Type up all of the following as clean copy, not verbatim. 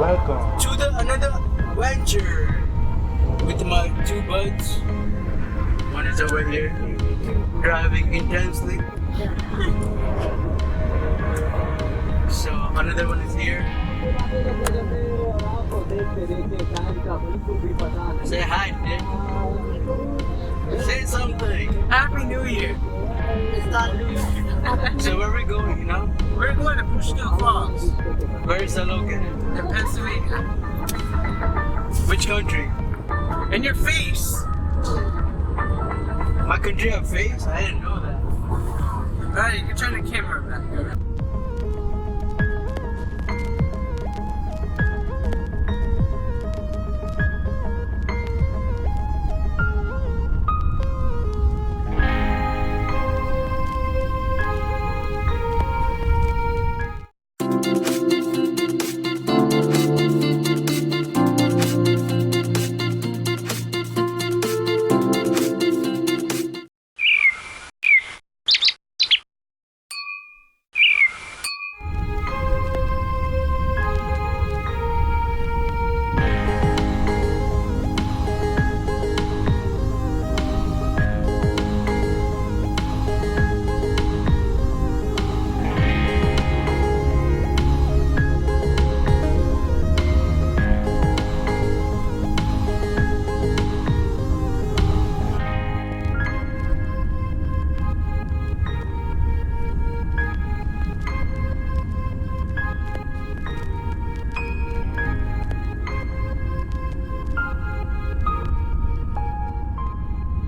Welcome to the another adventure with my two buds. One is over here driving intensely. So another one is here. Say hi, Nick. Say something. Happy New Year! It's not New Year. So where are we going, you know? We're going to Bushkill Falls Where is that located? in Pennsylvania. Which country? In your face! My country have face? I didn't know that. Alright, you can turn the camera back.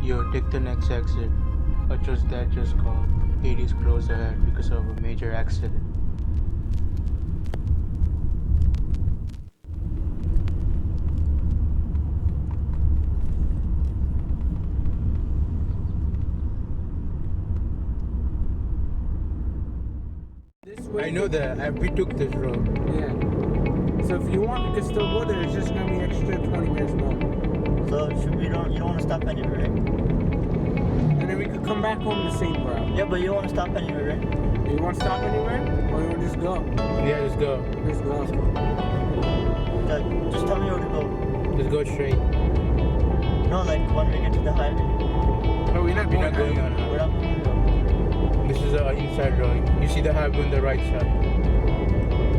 Yo, take the next exit. Acho's dad just called. 80's close ahead because of a major accident. I know that. We took this road. Yeah. So if you want, we can still go there. It's just gonna be extra 20 minutes more. So you don't want to stop anywhere, right? And then we could come back home the same route. Yeah, but you don't want to stop anywhere, right? You want to stop anywhere? Or you want to just go? Yeah, let's go. Let's go. Just tell me where to go. Let's go straight. No, like when we get to the highway. No, we're not We're not going on. We're not going to go. This is our inside road. You see the highway on the right side.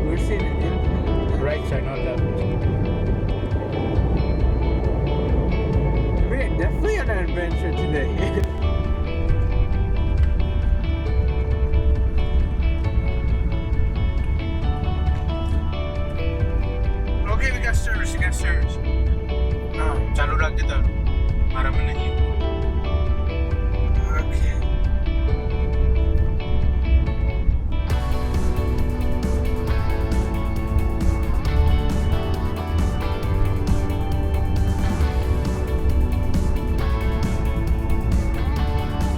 We're seeing it in. Right side, not left. We're definitely on an adventure today. Okay, we got service. We got service. चालू रख देता हमारा में नहीं Okay.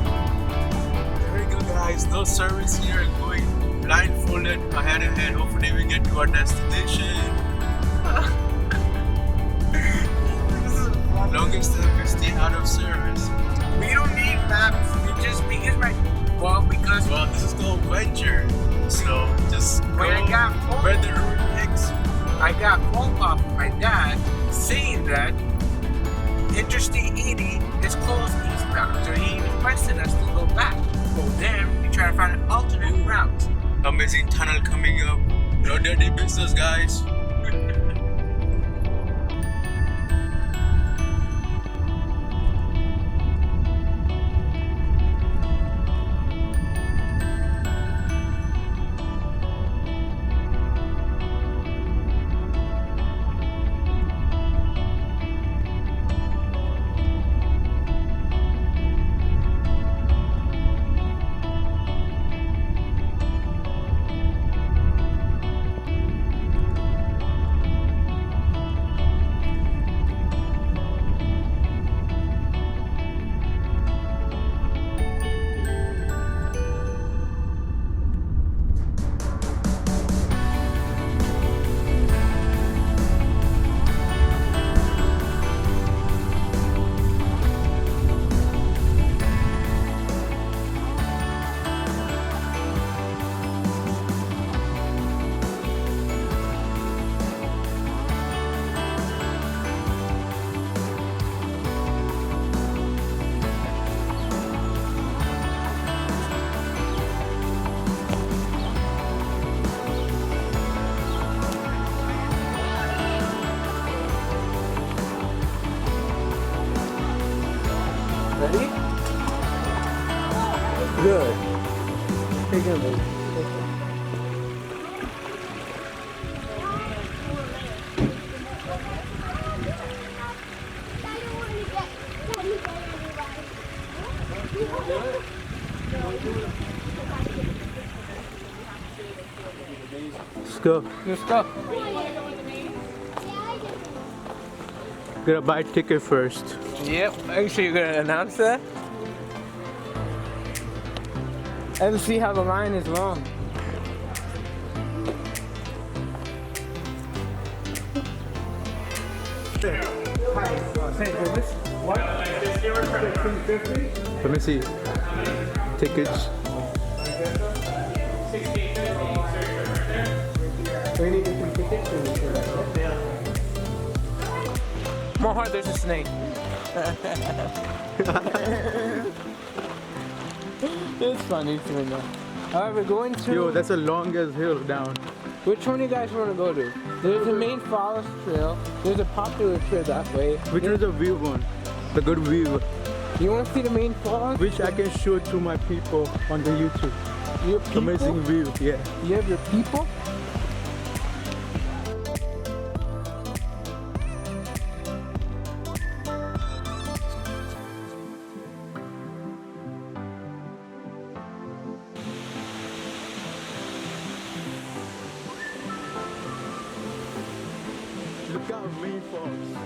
There we go, guys. No service here. Going blindfolded ahead. Hopefully we get to our destination. Longest time we stay out of service. We don't need maps. We just because Well, this is called venture. So just go When I got home- where the route takes you. I got a phone call from my dad saying that Interstate 80 is closed eastbound. So he requested us to go back. Go there and try to find an alternate route. Amazing tunnel coming up. No dirty business, guys. Let's go. Let's go. Gotta buy a ticket first. Yep. Are you sure you're gonna announce that? And see how the line is long. Let me see. Tickets. More hard, there's a snake. It's funny to me now. Alright, we're going to. Yo, that's the longest hill down. Which one do you guys want to go to? There's the main forest trail. There's a popular trail that way. Which is the view one? The good view. You want to see the main forest? Which I can show to my people on the YouTube. Your people? Amazing view, yeah. You have your people? Look out, main falls.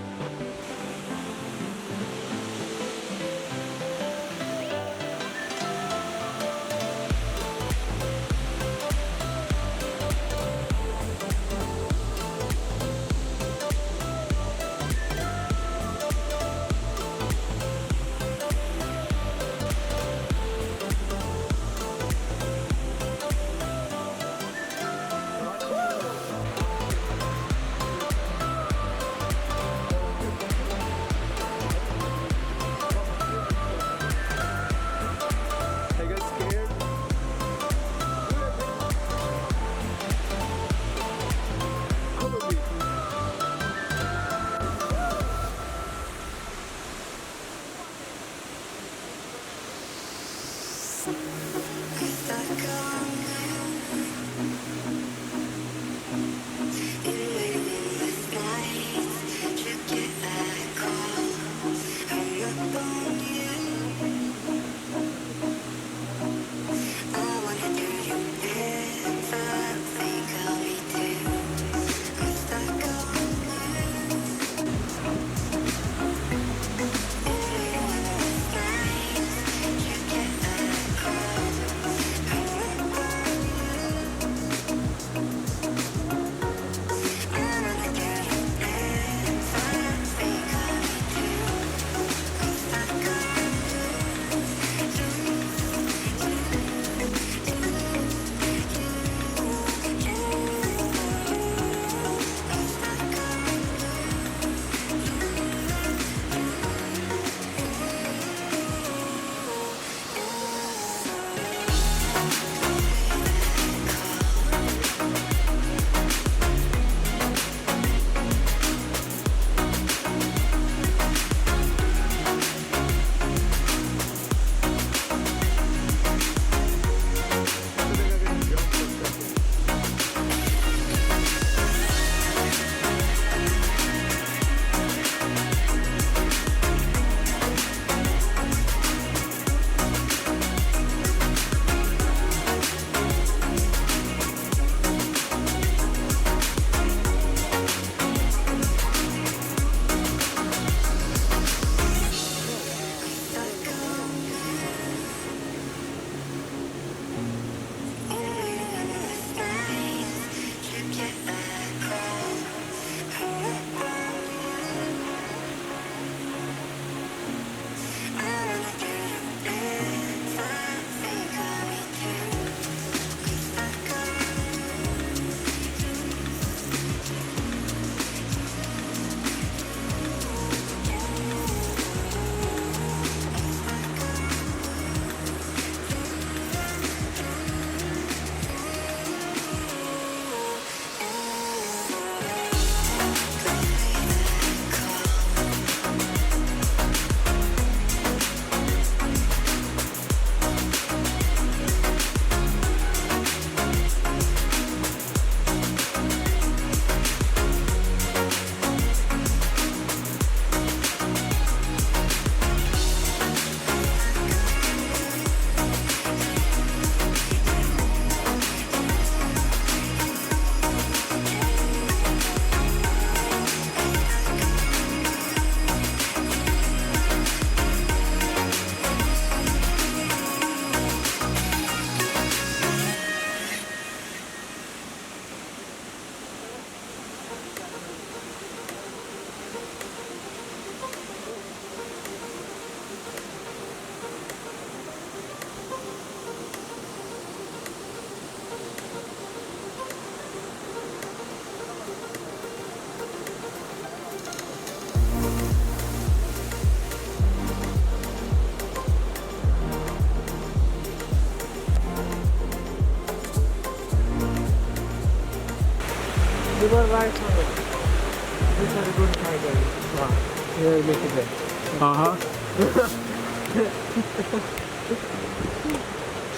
Uh-huh.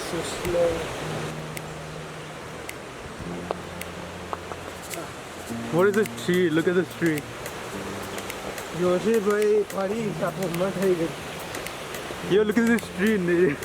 So slow. What is this tree? Look at this tree. Yo, look at this tree. Nere.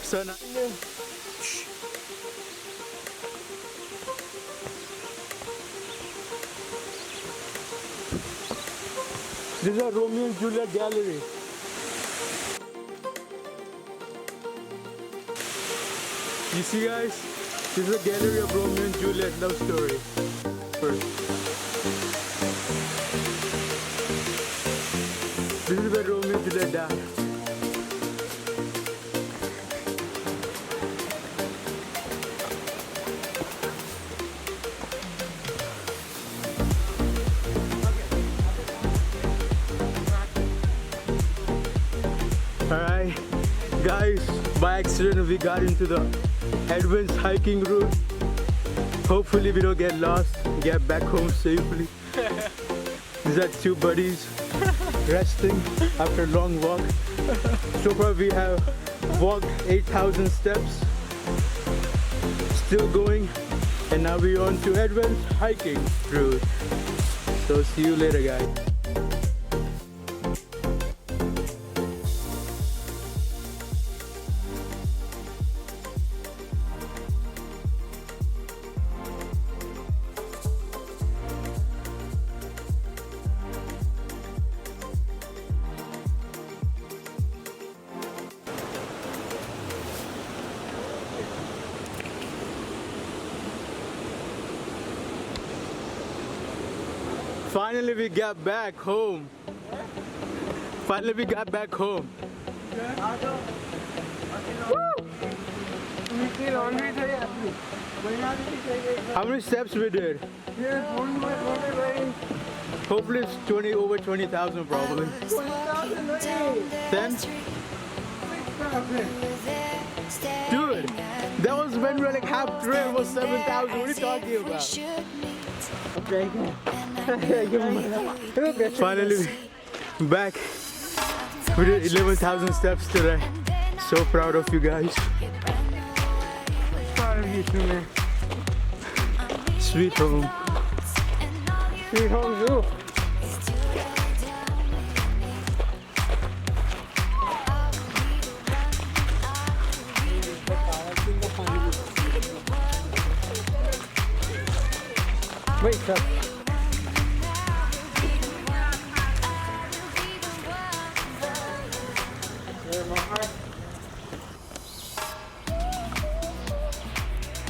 So now, this is a Romeo and Juliet gallery. You see, guys, this is a gallery of Romeo and Juliet love story. This is where Romeo and Juliet died. Alright, guys, by accident we got into the advanced hiking route. Hopefully we don't get lost, get back home safely. These are two buddies resting after a long walk. So far we have walked 8,000 steps, still going, and now we're on to advanced hiking route. So see you later, guys. Finally we got back home. Finally we got back home. How many steps we did? Hopefully it's over 20,000 probably. 10? Dude, that was when we were like half through, it was 7,000. What are you talking about? Finally back. We did 11,000 steps today. So proud of you guys. Proud of you too, man. Sweet home. Sweet home too. Wait, stop.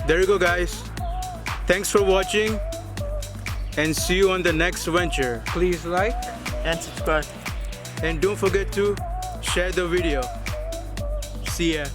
There you go, guys. Thanks for watching and see you on the next venture. Please like And subscribe. And don't forget to share the video. See ya.